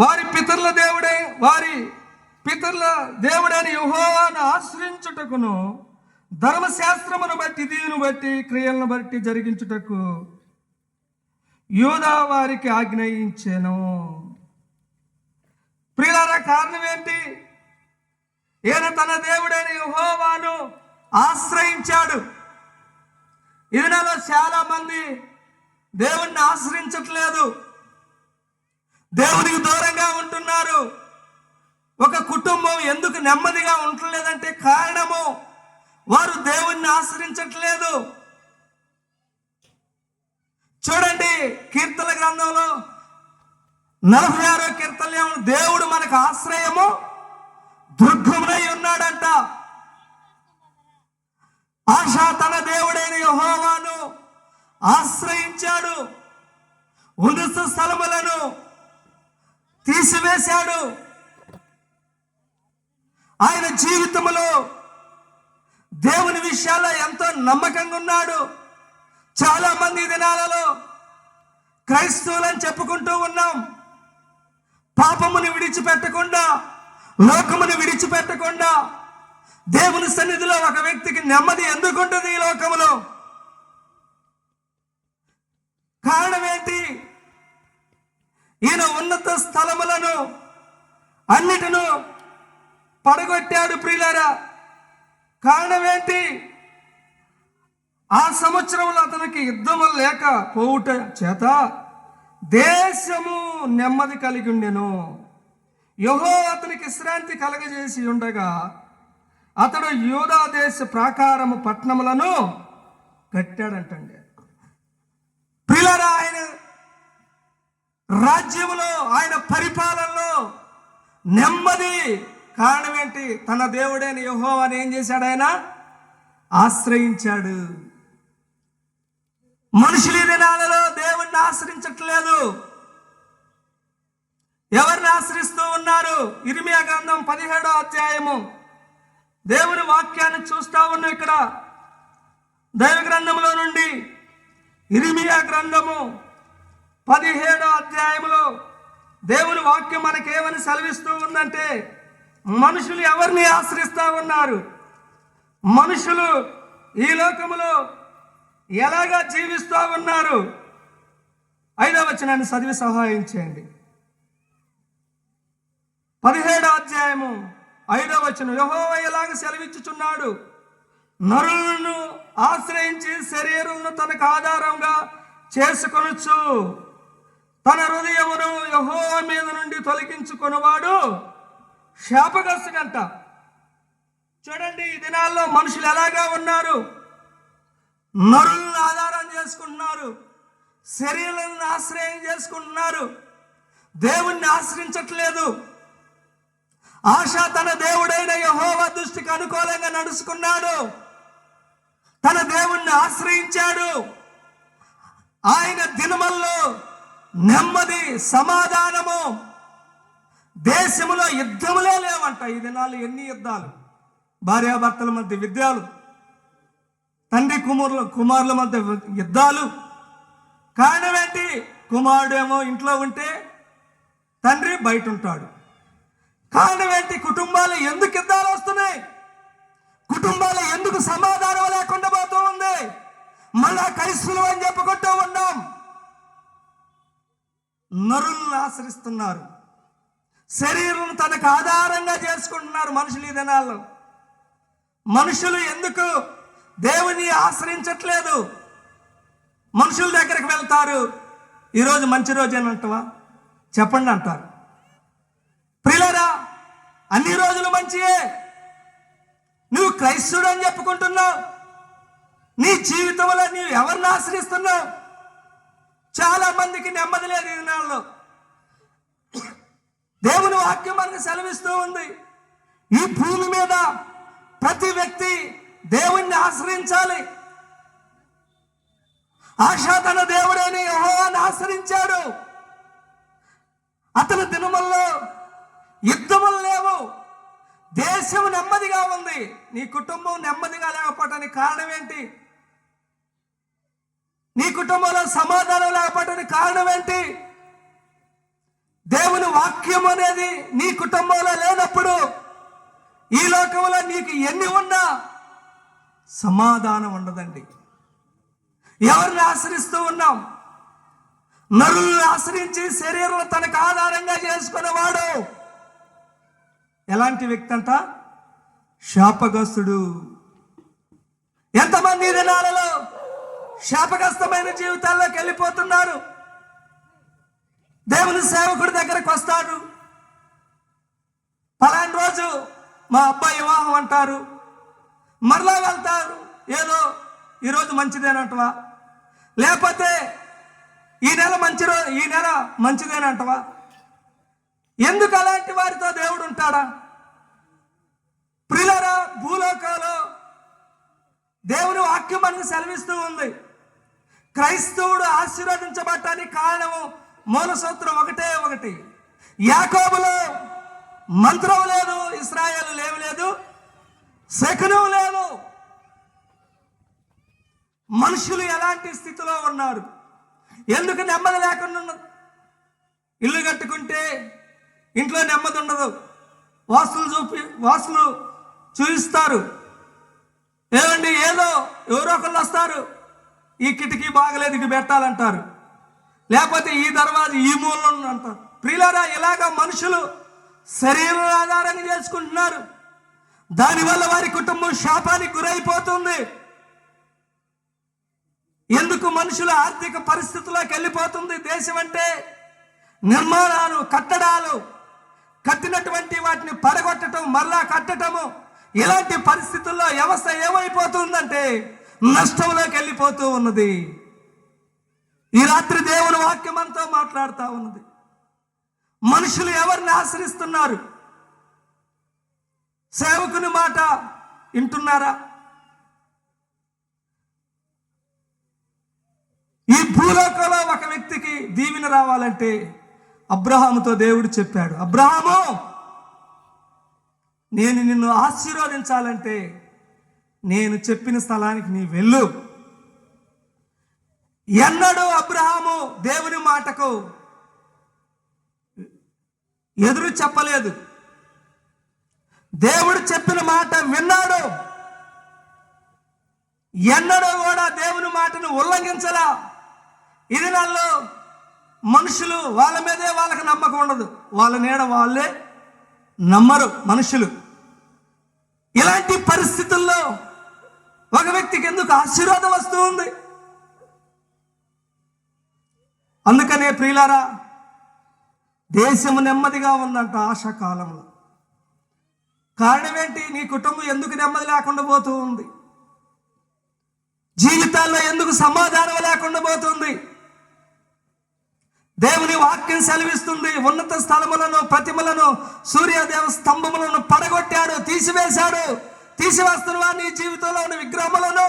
వారి పితరుల దేవుడైన యెహోవాను ఆశ్రయించుటకును ధర్మశాస్త్రమును బట్టి దీనిని బట్టి క్రియలను బట్టి జరిగించుటకు యూదా వారికి ఆజ్ఞయించెను. ప్రియులారా, కారణం ఏంటి? ఈయన తన దేవుడైన యెహోవాను ఆశ్రయించాడు. ఈ దినాల్లో చాలా మంది దేవుణ్ణి ఆశ్రయించట్లేదు, దేవునికి దూరంగా ఉంటున్నారు. ఒక కుటుంబం ఎందుకు నెమ్మదిగా ఉండలేదంటే కారణము వారు దేవుణ్ణి ఆశ్రయించట్లేదు. చూడండి, కీర్తన గ్రంథంలో 46వ కీర్తన, దేవుడు మనకు ఆశ్రయము దుర్గమునై ఉన్నాడంట. ఆశా తన దేవుడైన యెహోవాను ఆశ్రయించాడు, ఉన్నత స్థలములను తీసివేశాడు. ఆయన జీవితంలో దేవుని విషయాల్లో ఎంతో నమ్మకంగా ఉన్నాడు. చాలా మంది దినాలలో క్రైస్తవులని చెప్పుకుంటూ ఉన్నాం, పాపమును విడిచిపెట్టకుండా, లోకమును విడిచిపెట్టకుండా దేవుని సన్నిధిలో ఒక వ్యక్తికి నెమ్మది ఎందుకుంటుంది ఈ లోకములో? కారణం ఏంటి? ఈయన ఉన్నత స్థలములను అన్నిటిను పడగొట్టాడు. ప్రియులారా, కారణం ఏంటి? ఆ సంవత్సరంలో అతనికి యుద్ధము లేకపోవుట చేత దేశము నెమ్మది కలిగి ఉండెను. యెహోవా అతనికి విశ్రాంతి కలగజేసి ఉండగా అతడు యూదా దేశ ప్రాకారము పట్టణములను కట్టాడంటండి. ప్రియులారా, ఆయన రాజ్యములో, ఆయన పరిపాలనలో నెమ్మది. కారణం ఏంటి? తన దేవుడైన యెహోవాను ఏం చేశాడు? ఆయన ఆశ్రయించాడు. మనుషులు ఈ దినాలలో దేవుణ్ణి ఆశ్రయించట్లేదు. ఎవరిని ఆశ్రయిస్తూ ఉన్నారు? ఇర్మియా గ్రంథం 17వ అధ్యాయము దేవుని వాక్యాన్ని చూస్తా ఉన్నాం. ఇక్కడ దైవ గ్రంథంలో నుండి ఇర్మియా గ్రంథము 17వ అధ్యాయంలో దేవుని వాక్యం మనకేమని సెలవిస్తూ ఉందంటే, మనుషులు ఎవరిని ఆశ్రయిస్తూ ఉన్నారు? మనుషులు ఈ లోకములో ఎలాగా జీవిస్తూ ఉన్నారు? 5వ వచనాన్ని చదివి సహాయం చేయండి. 17వ అధ్యాయము 5వ వచనం, యెహోవా ఎలాగ సెలవిచ్చుచున్నాడు, నరులను ఆశ్రయించి శరీరులను తనకు ఆధారంగా చేసుకొనొచ్చు, తన హృదయమును యెహోవా మీద నుండి తొలగించుకొనివాడు శాపగ్రస్తుడంట. చూడండి, ఈ దినాల్లో మనుషులు ఎలాగా ఉన్నారు? నరులను ఆధారం చేసుకుంటున్నారు, శరీరాలను ఆశ్రయం చేసుకుంటున్నారు, దేవుణ్ణి ఆశ్రయించట్లేదు. ఆశ తన దేవుడైన యెహోవా దృష్టికి అనుకూలంగా నడుచుకున్నాడు, తన దేవుణ్ణి ఆశ్రయించాడు. ఆయన దినముల్లో నెమ్మది, సమాధానము. దేశములో యుద్ధములే లేవంట. ఈ దినాలు ఎన్ని యుద్ధాలు! భార్యాభర్తల మధ్య యుద్ధాలు, తండ్రి కుమారుల మధ్య యుద్ధాలు. కారణం ఏంటి? కుమారుడేమో ఇంట్లో ఉంటే తండ్రి బయట ఉంటాడు. కారణం ఏంటి? కుటుంబాలు ఎందుకు యుద్ధాలు వస్తున్నాయి? కుటుంబాలు ఎందుకు సమాధానం లేకుండా పోతూ ఉంది? మళ్ళా క్రైస్తవులు అని చెప్పుకుంటూ ఉన్నాం. నరులను ఆశ్రయిస్తున్నారు, శరీరం తనకు ఆధారంగా చేసుకుంటున్నారు మనుషులు ఈ దినాల్లో. మనుషులు ఎందుకు దేవుని ఆశ్రయించట్లేదు? మనుషుల దగ్గరికి వెళ్తారు, ఈరోజు మంచి రోజేనంటవా చెప్పండి అంటారు. ప్రియులారా, అన్ని రోజులు మంచియే. నువ్వు క్రైస్తవుడు అని చెప్పుకుంటున్నావు, నీ జీవితంలో నీవు ఎవరిని ఆశ్రయిస్తున్నావు? చాలా మందికి నెమ్మది లేదు ఈ దినాల్లో. దేవుని వాక్యం మనకు సెలవిస్తూ ఉంది, ఈ భూమి మీద ప్రతి వ్యక్తి దేవుణ్ణి ఆశ్రయించాలి. ఆశా తన దేవుడైన యెహోవాను ఆశ్రయించాడు. అతని దినముల్లో యుద్ధములు లేవు, దేశం నెమ్మదిగా ఉంది. నీ కుటుంబం నెమ్మదిగా లేకపోవటానికి కారణం ఏంటి? నీ కుటుంబంలో సమాధానం లేకపోవటానికి కారణం ఏంటి? దేవుని వాక్యం వాక్యం అనేది నీ కుటుంబంలో లేనప్పుడు ఈ లోకంలో నీకు ఎన్ని ఉన్నా సమాధానం ఉండదండి. ఎవరిని ఆశ్రయిస్తూ ఉన్నాం? నరులను ఆశ్రయించి శరీరం తనకు ఆధారంగా చేసుకునేవాడు ఎలాంటి వ్యక్తి అంట? శాపగ్రస్తుడు. ఎంతమంది ఈ దినాలలో శాపగ్రస్తమైన జీవితాల్లోకి వెళ్ళిపోతున్నారు. దేవుని సేవకుడి దగ్గరకు వస్తాడు, పలానా రోజు మా అబ్బాయి వివాహం అంటారు, మరలా వెళ్తారు, ఏదో ఈరోజు మంచిదేనంటవా, లేకపోతే ఈ నెల మంచిదేనంటవా. ఎందుకు అలాంటి వారితో దేవుడు ఉంటాడా? ప్రియులారా, భూలోకంలో దేవుని వాక్యం మనకు సెలవిస్తూ ఉంది. క్రైస్తవుడు ఆశీర్వదించబడటానికి కారణము మూల సూత్రం ఒకటి. యాకోబులో మంత్రం లేదు, ఇశ్రాయేలు లేదు, శకునం లేదు. మనుషులు ఎలాంటి స్థితిలో ఉన్నారు? ఎందుకు నెమ్మది లేకుండా ఉన్నది? ఇల్లు కట్టుకుంటే ఇంట్లో నెమ్మది ఉండదు. వాసులు చూపిస్తారు. ఏమండి, ఏదో ఎవరో ఒకళ్ళు వస్తారు, ఈ కిటికీ బాగలేదు, ఇది పెట్టాలంటారు, లేకపోతే ఈ దర్వాజా ఈ మూలలో అంటారు. ప్రియులారా, ఇలాగా మనుషులు శరీరం ఆధారంగా చేసుకుంటున్నారు. దానివల్ల వారి కుటుంబం శాపానికి గురైపోతుంది. ఎందుకు మనుషుల ఆర్థిక పరిస్థితుల్లోకి వెళ్ళిపోతుంది? దేశం అంటే నిర్మాణాలు, కట్టడాలు, కట్టినటువంటి వాటిని పడగొట్టడం, మరలా కట్టడము, ఇలాంటి పరిస్థితుల్లో వ్యవస్థ ఏమైపోతుందంటే నష్టంలోకి వెళ్ళిపోతూ ఉన్నది. ఈ రాత్రి దేవుని వాక్యం అంతా మాట్లాడుతూ ఉన్నది. మనుషులు ఎవరిని ఆశ్రయిస్తున్నారు? సేవకుని మాట వింటున్నారా? ఈ భూలోకంలో ఒక వ్యక్తికి దీవెన రావాలంటే అబ్రహాముతో దేవుడు చెప్పాడు, అబ్రహాము, నేను నిన్ను ఆశీర్వదించాలంటే నేను చెప్పిన స్థలానికి నీ వెళ్ళు. ఎన్నడూ అబ్రహాము దేవుని మాటకు ఎదురు చెప్పలేదు. దేవుడు చెప్పిన మాట విన్నాడు. ఎన్నడూ కూడా దేవుని మాటను ఉల్లంఘించలా. ఇది నాలో మనుషులు వాళ్ళ మీదే వాళ్ళకి నమ్మకం ఉండదు, వాళ్ళ నీడ వాళ్ళే నమ్మరు మనుషులు. ఇలాంటి పరిస్థితుల్లో ఒక వ్యక్తికి ఎందుకు ఆశీర్వాదం వస్తూ ఉంది? అందుకనే ప్రియులారా, దేశం నెమ్మదిగా ఉందంట ఆశాకాలంలో. కారణం ఏంటి? నీ కుటుంబం ఎందుకు నెమ్మది లేకుండా పోతూ ఉంది? జీవితాల్లో ఎందుకు సమాధానం లేకుండా పోతుంది? దేవుని వాక్యం సెలవిస్తుంది, ఉన్నత స్థలములను, ప్రతిమలను, సూర్యదేవ స్తంభములను పడగొట్టాడు, తీసివేశాడు. తీసివేస్తున్నవా నీ జీవితంలో ఉన్న విగ్రహములను?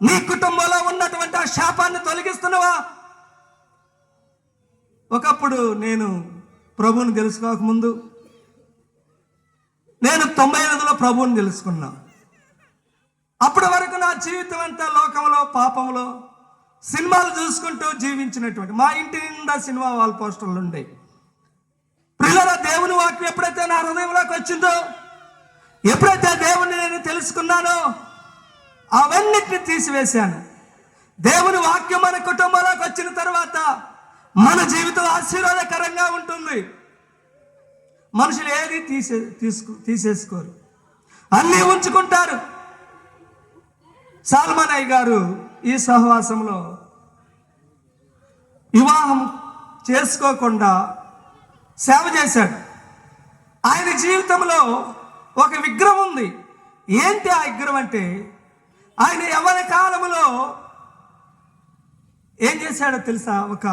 నీ కుటుంబంలో ఉన్నటువంటి ఆ శాపాన్ని తొలగిస్తున్నవా? ఒకప్పుడు నేను ప్రభువుని తెలుసుకోకముందు, నేను 98లో ప్రభువుని తెలుసుకున్నా. అప్పటి వరకు నా జీవితం అంతా లోకంలో, పాపంలో, సినిమాలు చూసుకుంటూ జీవించినటువంటి, మా ఇంటి నిండా సినిమా వాల్ పోస్టర్లు ఉండేవి. ప్రియులారా, దేవుని వాక్యం ఎప్పుడైతే నా హృదయంలోకి వచ్చిందో, ఎప్పుడైతే దేవుణ్ణి నేను తెలుసుకున్నానో, అవన్నిటిని తీసివేశాను. దేవుని వాక్యం మన కుటుంబంలోకి వచ్చిన తర్వాత మన జీవితం ఆశీర్వాదకరంగా ఉంటుంది. మనుషులు ఏది తీసేసుకోరు, అన్నీ ఉంచుకుంటారు. సాల్మనయ్య గారు ఈ సహవాసంలో వివాహం చేసుకోకుండా సేవ చేశాడు. ఆయన జీవితంలో ఒక విగ్రహం ఉంది. ఏంటి ఆ విగ్రహం అంటే, ఆయన యవ్వన కాలంలో ఏం చేశాడో తెలుసా? ఒక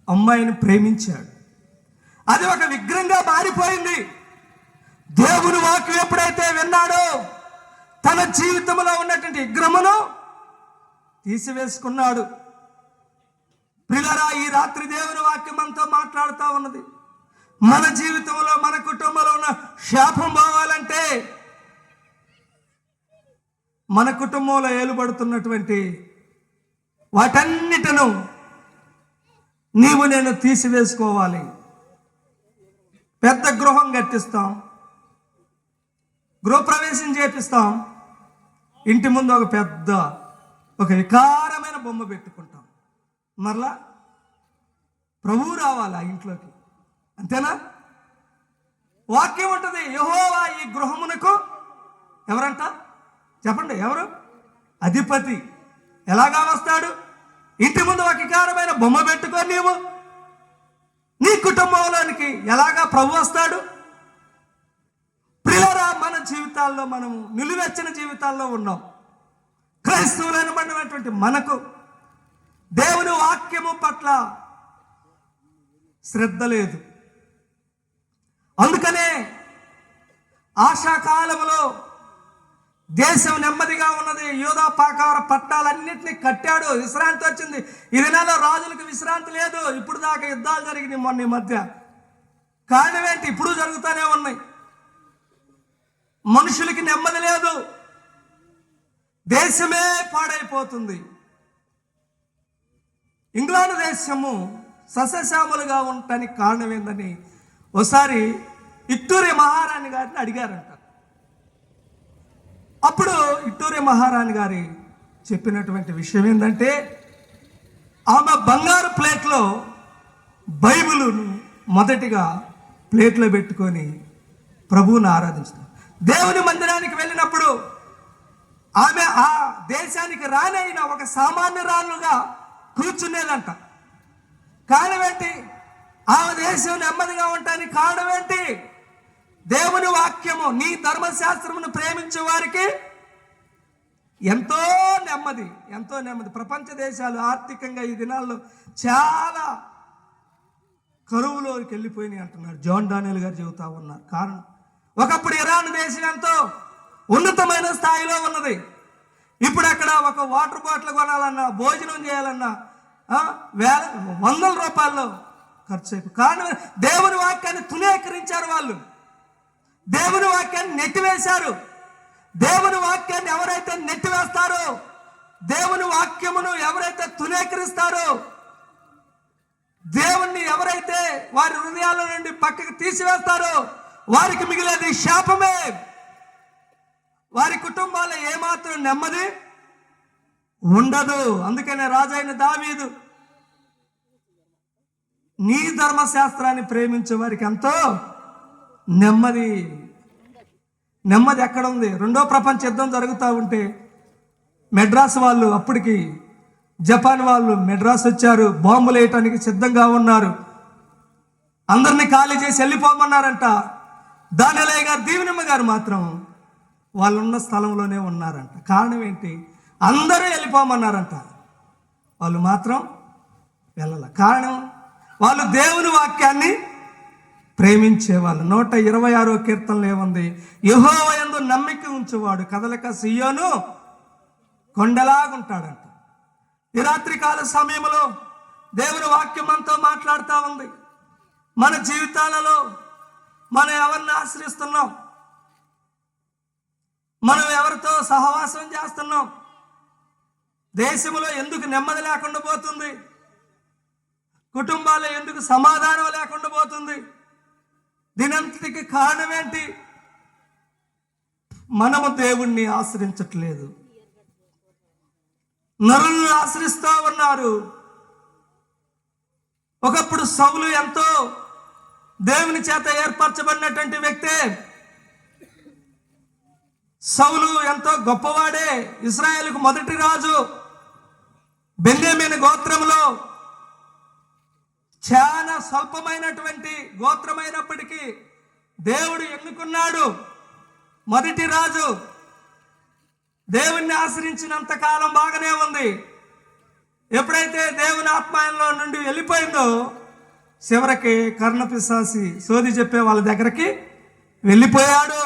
అమ్మాయిని ప్రేమించాడు. అది ఒక విగ్రహంగా మారిపోయింది. దేవుని వాక్యం ఎప్పుడైతే విన్నాడో, తన జీవితంలో ఉన్నటువంటి విగ్రహమును తీసివేసుకున్నాడు. ప్రియులారా, ఈ రాత్రి దేవుని వాక్యం మనతో మాట్లాడుతూ ఉన్నది. మన జీవితంలో, మన కుటుంబంలో ఉన్న శాపం పోవాలంటే, మన కుటుంబంలో ఏలుబడుతున్నటువంటి వాటన్నిటిను నేను తీసివేసుకోవాలి. పెద్ద గృహం కట్టిస్తాం, గృహప్రవేశం చేపిస్తాం, ఇంటి ముందు ఒక వికారమైన బొమ్మ పెట్టుకుంటాం. మరలా ప్రభువు రావాలి ఆ ఇంట్లోకి, అంతేనా? వాక్యం ఉంటుంది, యెహోవా ఈ గృహమునకు ఎవరంట చెప్పండి, ఎవరు? అధిపతి. ఎలాగా వస్తాడు? ఇంటి ముందు ఒక వికారమైన బొమ్మ పెట్టుకొని నీవు నీ కుటుంబంలోనికి ఎలాగా ప్రభు వస్తాడు? ప్రియులారా, మన జీవితాల్లో మనము నిలువెచ్చని జీవితాల్లో ఉన్నాం. క్రైస్తవులైనటువంటి మనకు దేవుని వాక్యము పట్ల శ్రద్ధ లేదు. అందుకనే ఆశాకాలంలో దేశం నెమ్మదిగా ఉన్నది, యూదా పాకార పట్టాలన్నింటినీ కట్టాడు, విశ్రాంతి వచ్చింది. ఈ దినాల్లో రాజులకు విశ్రాంతి లేదు. ఇప్పుడు దాకా యుద్ధాలు జరిగినాయి మొన్న ఈ మధ్య. కారణం ఏంటి? ఇప్పుడు జరుగుతూనే ఉన్నాయి. మనుషులకి నెమ్మది లేదు, దేశమే పాడైపోతుంది. ఇంగ్లాండ్ దేశము సస్యశ్యామలుగా ఉండటానికి కారణం ఏందని ఒకసారి విక్టోరియా మహారాణి గారిని అడిగారంట. అప్పుడు విక్టోరియా మహారాణి గారి చెప్పినటువంటి విషయం ఏంటంటే, ఆమె బంగారు ప్లేట్లో బైబిలును మొదటిగా ప్లేట్లో పెట్టుకొని ప్రభువుని ఆరాధించారు. దేవుని మందిరానికి వెళ్ళినప్పుడు ఆమె ఆ దేశానికి రానైన ఒక సామాన్యురాలుగా కూర్చునేదంట. కారణం ఏంటి? ఆ దేశం నెమ్మదిగా ఉండటానికి కారణం ఏంటి? దేవుని వాక్యము, నీ ధర్మశాస్త్రమును ప్రేమించే వారికి ఎంతో నెమ్మది, ఎంతో నెమ్మది. ప్రపంచ దేశాలు ఆర్థికంగా ఈ దినాల్లో చాలా కరువులోకి వెళ్ళిపోయినాయి అంటున్నారు. జాన్ డానియల్ గారు చెబుతా ఉన్నారు. కారణం, ఒకప్పుడు ఇరాన్ దేశం ఎంతో ఉన్నతమైన స్థాయిలో ఉన్నది. ఇప్పుడు అక్కడ ఒక వాటర్ బాటిల్ కొనాలన్నా, భోజనం చేయాలన్నా వందల రూపాయల్లో ఖర్చు అయిపోయి. కారణం, దేవుని వాక్యాన్ని తునీకరించారు వాళ్ళు. దేవుని వాక్యాన్ని నెట్టివేశారు. దేవుని వాక్యాన్ని ఎవరైతే నెట్టివేస్తారో, దేవుని వాక్యమును ఎవరైతే తునీకరిస్తారో, దేవుణ్ణి ఎవరైతే వారి హృదయాల నుండి పక్కకు తీసివేస్తారో, వారికి మిగిలేది శాపమే. వారి కుటుంబాల్లో ఏమాత్రం నెమ్మది ఉండదు. అందుకనే రాజైన దావీదు, నీ ధర్మశాస్త్రాన్ని ప్రేమించే వారికి ఎంతో నెమ్మది. నెమ్మది ఎక్కడ ఉంది? రెండో ప్రపంచ యుద్ధం జరుగుతూ ఉంటే మెడ్రాస్ వాళ్ళు, అప్పటికి జపాన్ వాళ్ళు మెడ్రాస్ వచ్చారు, బాంబులు వేయటానికి సిద్ధంగా ఉన్నారు. అందరినీ ఖాళీ చేసి వెళ్ళిపోమన్నారంట. దానియేలు గారు, దీవెనమ్మ గారు మాత్రం వాళ్ళున్న స్థలంలోనే ఉన్నారంట. కారణం ఏంటి? అందరూ వెళ్ళిపోమన్నారంట, వాళ్ళు మాత్రం వెళ్ళాల. కారణం, వాళ్ళు దేవుని వాక్యాన్ని ప్రేమించేవాళ్ళు. 126వ కీర్తనలో ఏముంది? యెహోవా యందు నమ్మిక ఉంచువాడు కదలక సియోను కొండలాగుంటాడంట. ఈ రాత్రికాల సమయంలో దేవుని వాక్యం మనతో మాట్లాడుతూ ఉంది. మన జీవితాలలో మనం ఎవరిని ఆశ్రయిస్తున్నాం? మనం ఎవరితో సహవాసం చేస్తున్నాం? దేశంలో ఎందుకు నెమ్మది లేకుండా పోతుంది? కుటుంబాల్లో ఎందుకు సమాధానం లేకుండా పోతుంది? దీనంతటికి కారణం ఏంటి? మనము దేవుణ్ణి ఆశ్రయించట్లేదు, నరులను ఆశ్రయిస్తూ ఉన్నారు. ఒకప్పుడు సౌలు ఎంతో దేవుని చేత ఏర్పరచబడినటువంటి వ్యక్తే. సౌలు ఎంతో గొప్పవాడే, ఇశ్రాయేలుకు మొదటి రాజు. బెన్యామీను గోత్రంలో చాలా స్వల్పమైనటువంటి గోత్రమైనప్పటికీ దేవుడు ఎన్నుకున్నాడు. మొదటి రాజు దేవుణ్ణి ఆశ్రయించినంత కాలం బాగానే ఉంది. ఎప్పుడైతే దేవుని ఆత్మయంలో నుండి వెళ్ళిపోయిందో, చివరికి కర్ణపిశాసి సోది చెప్పే వాళ్ళ దగ్గరికి వెళ్ళిపోయాడు.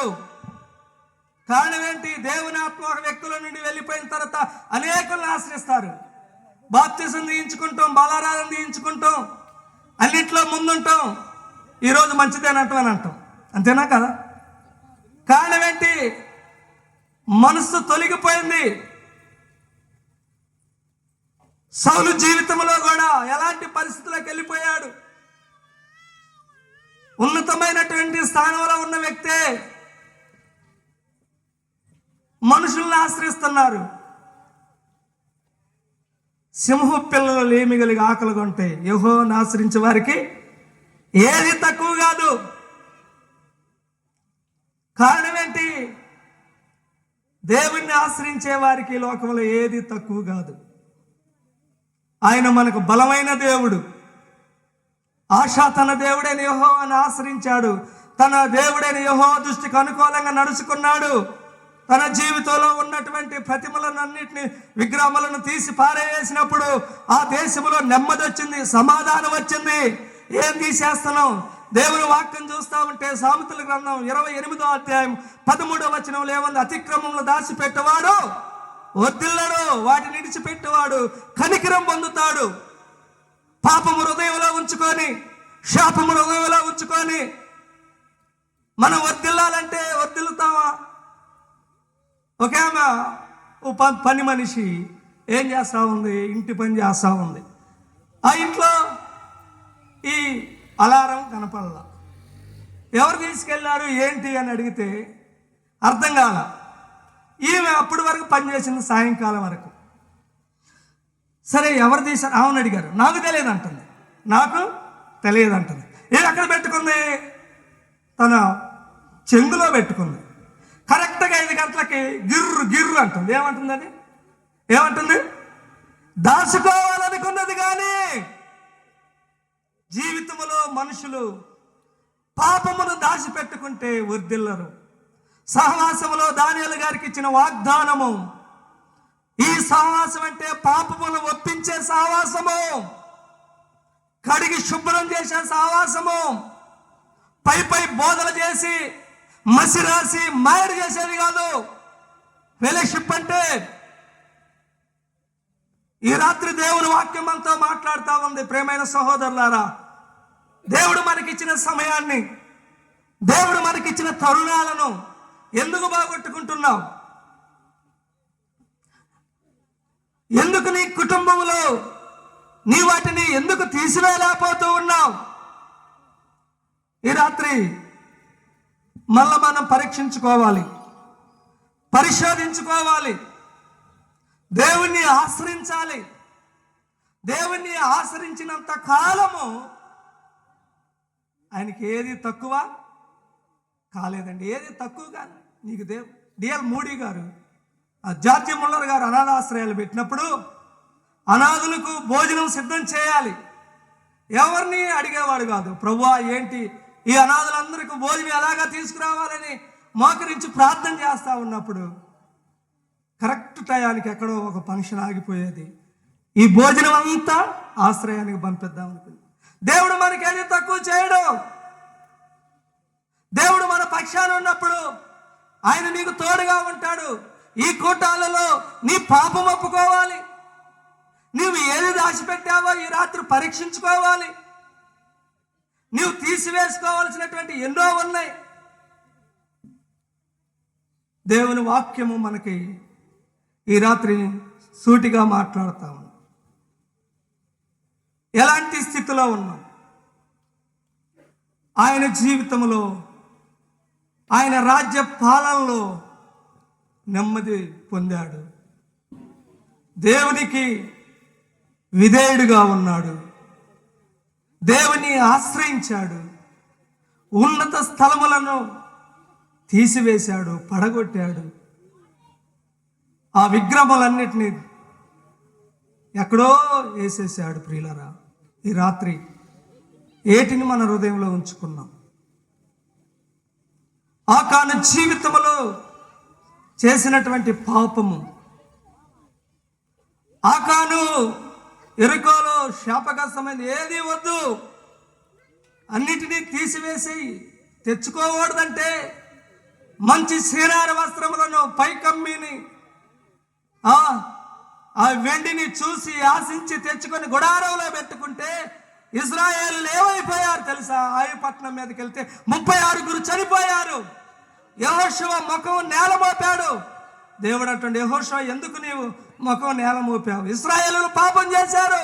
కారణం ఏంటి? దేవుని ఆత్మ ఒక వ్యక్తుల నుండి వెళ్ళిపోయిన తర్వాత అనేకులను ఆశ్రయిస్తారు. బాప్తిసం తీయించుకుంటాం, బలారాధన తీయించుకుంటాం, అన్నింటిలో ముందుంటాం. ఈరోజు మంచిదేనంటాం అని అంటాం, అంతేనా కదా? కారణం ఏంటి? మనసు తొలగిపోయింది. సౌలు జీవితంలో కూడా ఎలాంటి పరిస్థితులకు వెళ్ళిపోయాడు? ఉన్నతమైనటువంటి స్థానంలో ఉన్న వ్యక్తే మనుషుల్ని ఆశ్రయిస్తున్నారు. సింహ పిల్లలు లేమి కలిగి ఆకలిగా ఉంటాయి. యెహోవాను ఆశ్రయించే వారికి ఏది తక్కువ కాదు. కారణం ఏంటి? దేవుణ్ణి ఆశ్రయించే వారికి లోకంలో ఏది తక్కువ కాదు. ఆయన మనకు బలమైన దేవుడు. ఆశా తన దేవుడైన యెహోవాను ఆశ్రయించాడు. తన దేవుడైన యెహోవా దృష్టికి అనుకూలంగా నడుచుకున్నాడు. తన జీవితంలో ఉన్నటువంటి ప్రతిమలన్నింటినీ, విగ్రహములను తీసి పారేసినప్పుడు ఆ దేశంలో నెమ్మది వచ్చింది, సమాధానం వచ్చింది. ఏం తీసేస్తున్నాం? దేవుని వాక్యం చూస్తూ ఉంటే సామెతల గ్రంథం 28వ అధ్యాయం 13వ వచనంలో ఏముంది? అతిక్రమంలో దాచిపెట్టేవాడు వర్ధిల్లడు, వాటిని విడిచిపెట్టేవాడు కనికరం పొందుతాడు. పాపము హృదయంలో ఉంచుకొని, శాపము హృదయంలో ఉంచుకొని మనం వర్ధిల్లాలంటే వర్ధిల్లుతామా? ఒకే పని మనిషి ఏం చేస్తూ ఉంది? ఇంటి పని చేస్తూ ఉంది. ఆ ఇంట్లో ఈ అలారం కనపడలా. ఎవరు తీసుకెళ్ళారు ఏంటి అని అడిగితే అర్థం కాల. ఈమె అప్పటి వరకు పనిచేసింది సాయంకాలం వరకు. సరే ఎవరు తీశారు? ఆమెను అడిగారు. నాకు తెలియదు అంటుంది. నాకు తెలియదు అంటుంది. ఏది అక్కడ పెట్టుకుంది? తన చెంగులో పెట్టుకుంది. కరెక్ట్గా 5 గంటలకి గిర్రు గిర్రు అంటుంది. ఏమంటుంది? అది ఏమంటుంది? దాచుకోవాలనుకున్నది. కానీ జీవితంలో మనుషులు పాపమును దాచిపెట్టుకుంటే వర్ధిల్లరు. సహవాసములో దానియేలు గారికి ఇచ్చిన వాగ్దానము, ఈ సహవాసం అంటే పాపమును ఒప్పించే సహవాసము, కడిగి శుభ్రం చేసే సహవాసము, పై పై బోధలు చేసి మసి రాసి మాయడు చేసేది కాదు. ఫెలోషిప్ అంటే ఈ రాత్రి దేవుని వాక్యం అంతా మాట్లాడుతూ ఉంది. ప్రేమైన సహోదరులారా, దేవుడు మనకిచ్చిన సమయాన్ని, దేవుడు మనకిచ్చిన తరుణాలను ఎందుకు బాగొట్టుకుంటున్నావు? ఎందుకు నీ కుటుంబంలో నీ వాటిని ఎందుకు తీసివేయలేకపోతూ ఉన్నావు? ఈ రాత్రి మళ్ళా మనం పరీక్షించుకోవాలి, పరిశోధించుకోవాలి, దేవుణ్ణి ఆశ్రయించాలి. దేవుణ్ణి ఆశ్రయించినంత కాలము ఆయనకి ఏది తక్కువ కాలేదండి. ఏది తక్కువ కాదు. నీకు డిఎల్ మూడీ గారు, జార్జి ముల్లర్ గారు అనాథాశ్రయాలు పెట్టినప్పుడు అనాథులకు భోజనం సిద్ధం చేయాలి. ఎవరిని అడిగేవాడు కాదు. ప్రభువా ఏంటి ఈ అనాథులందరికీ భోజనం ఎలాగా తీసుకురావాలని మోకరించి ప్రార్థన చేస్తూ ఉన్నప్పుడు కరెక్ట్ టయానికి ఎక్కడో ఒక ఫంక్షన్ ఆగిపోయేది. ఈ భోజనం అంతా ఆశ్రయానికి పంపిద్దాం అనుకుంది. దేవుడు మనకి ఏది తక్కువ చేయడు. దేవుడు మన పక్షాన ఉన్నప్పుడు ఆయన నీకు తోడుగా ఉంటాడు. ఈ కూటాలలో నీ పాపం ఒప్పుకోవాలి. నువ్వు ఏది దాచిపెట్టావో ఈ రాత్రి పరీక్షించుకోవాలి. నువ్వు తీసివేసుకోవాల్సినటువంటి ఎన్నో ఉన్నాయి. దేవుని వాక్యము మనకి ఈ రాత్రి సూటిగా మాట్లాడతాము. ఎలాంటి స్థితిలో ఉన్నాం? ఆయన జీవితంలో, ఆయన రాజ్య పాలనలో నెమ్మది పొందాడు. దేవునికి విధేయుడిగా ఉన్నాడు. దేవుని ఆశ్రయించాడు. ఉన్నత స్థలములను తీసివేశాడు, పడగొట్టాడు. ఆ విగ్రహములన్నిటినీ ఎక్కడో వేసేసాడు. ప్రియులరా, ఈ రాత్రి ఏటిని మన హృదయంలో ఉంచుకున్నాం? ఆకాను జీవితంలో చేసినటువంటి పాపము, ఆకాను ఎరుకోలో శాపగ్రస్తమైన ఏది వద్దు, అన్నిటినీ తీసివేసి తెచ్చుకోకూడదంటే మంచి శ్రీనార వస్త్రములను పైకమ్మిని ఆ వెండిని చూసి ఆశించి తెచ్చుకొని గుడారంలో పెట్టుకుంటే ఇశ్రాయేలు ఏమైపోయారు తెలుసా? ఆయుపట్నం మీదకి వెళ్తే 36 చనిపోయారు. యెహోషువ ముఖం నేల మోపాడు. దేవుడు అంటుండే, యెహోషువ ఎందుకు నీవు ముఖం నేల మోపావు? ఇశ్రాయేలు పాపం చేశారు.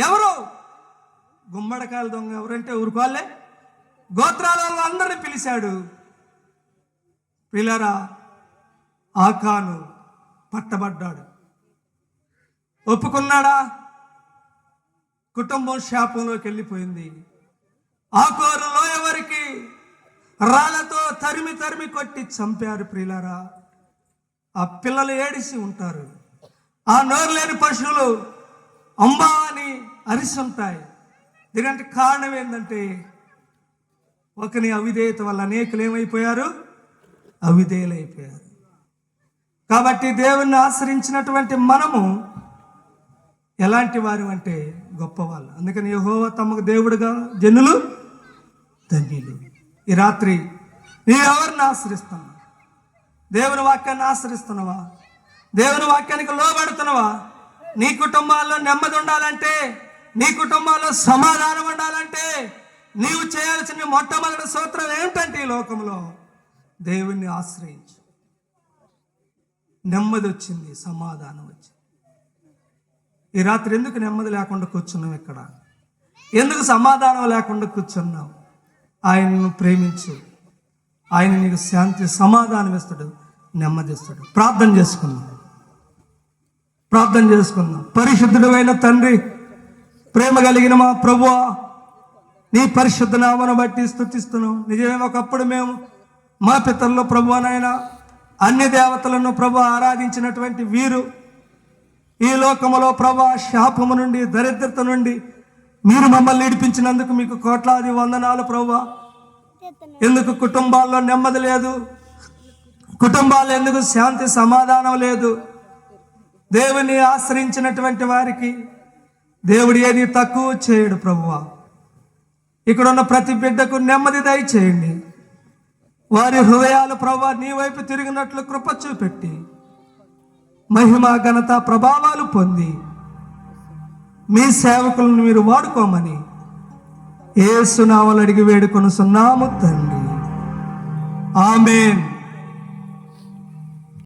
ఎవరు? గుమ్మడికాయల దొంగ ఎవరంటే ఊరుకోలే. గోత్రాల వాళ్ళందరినీ పిలిచాడు. పిల్లరా, ఆకాను పట్టబడ్డాడు. ఒప్పుకున్నాడా? కుటుంబం శాపంలోకి వెళ్ళిపోయింది. ఆకోరు లోయ వరకు రాళ్లతో తరిమి తరిమి కొట్టి చంపారు. ప్రియులారా, ఆ పిల్లలు ఏడిసి ఉంటారు. ఆ నోరు లేని పశువులు అంబా అని అరిసి ఉంటాయి. దీనికి కారణం ఏంటంటే ఒకని అవిధేయత వల్ల అనేకులు ఏమైపోయారు? అవిధేయులైపోయారు. కాబట్టి దేవుణ్ణి ఆశ్రయించినటువంటి మనము ఎలాంటి వారు అంటే గొప్పవాళ్ళు. అందుకని యెహోవా తమకు దేవుడుగా జనులు ధన్యులు. ఈ రాత్రి నీవు ఎవరిని ఆశ్రయిస్తున్నావు? దేవుని వాక్యాన్ని ఆశ్రయిస్తున్నావా? దేవుని వాక్యానికి లోబడుతున్నావా? నీ కుటుంబాల్లో నెమ్మది ఉండాలంటే, నీ కుటుంబాల్లో సమాధానం ఉండాలంటే నీవు చేయాల్సిన మొట్టమొదటి సూత్రం ఏమిటంటే ఈ లోకంలో దేవుణ్ణి ఆశ్రయించు. నెమ్మది వచ్చింది, సమాధానం వచ్చింది. ఈ రాత్రి ఎందుకు నెమ్మది లేకుండా కూర్చున్నావు? ఇక్కడ ఎందుకు సమాధానం లేకుండా కూర్చున్నావు? ఆయనను ప్రేమించు. ఆయన నీకు శాంతి సమాధానం ఇస్తాడు, నెమ్మది ఇస్తాడు. ప్రార్థన చేసుకుందాం. పరిశుద్ధుడైన తండ్రి, ప్రేమ కలిగిన మా ప్రభువా, నీ పరిశుద్ధ నామమును బట్టి స్తుతిస్తున్నాం. నిజమే, ఒకప్పుడు మేము మా పితరులు ప్రభువానైనా అన్య దేవతలను ప్రభు ఆరాధించినటువంటి వీరు ఈ లోకములో ప్రభు శాపము నుండి, దరిద్రత నుండి మీరు మమ్మల్ని నడిపించినందుకు మీకు కోట్లాది వందనాలు ప్రభువా. ఎందుకు కుటుంబాల్లో నెమ్మది లేదు? కుటుంబాల్లో ఎందుకు శాంతి సమాధానం లేదు? దేవుని ఆశ్రయించినటువంటి వారికి దేవుడు ఏది తక్కువ చేయడు ప్రభువా. ఇక్కడ ఉన్న ప్రతి బిడ్డకు నెమ్మది దయచేయండి. వారి హృదయాలు ప్రభువా నీ వైపు తిరిగినట్లు కృప చూపెట్టి మహిమ, ఘనత, ప్రభావాలు పొంది మీ సేవకులను మీరు వాడుకోమని యేసు నామములో అడిగి వేడుకొనుచున్నాము తండ్రి. ఆమేన్.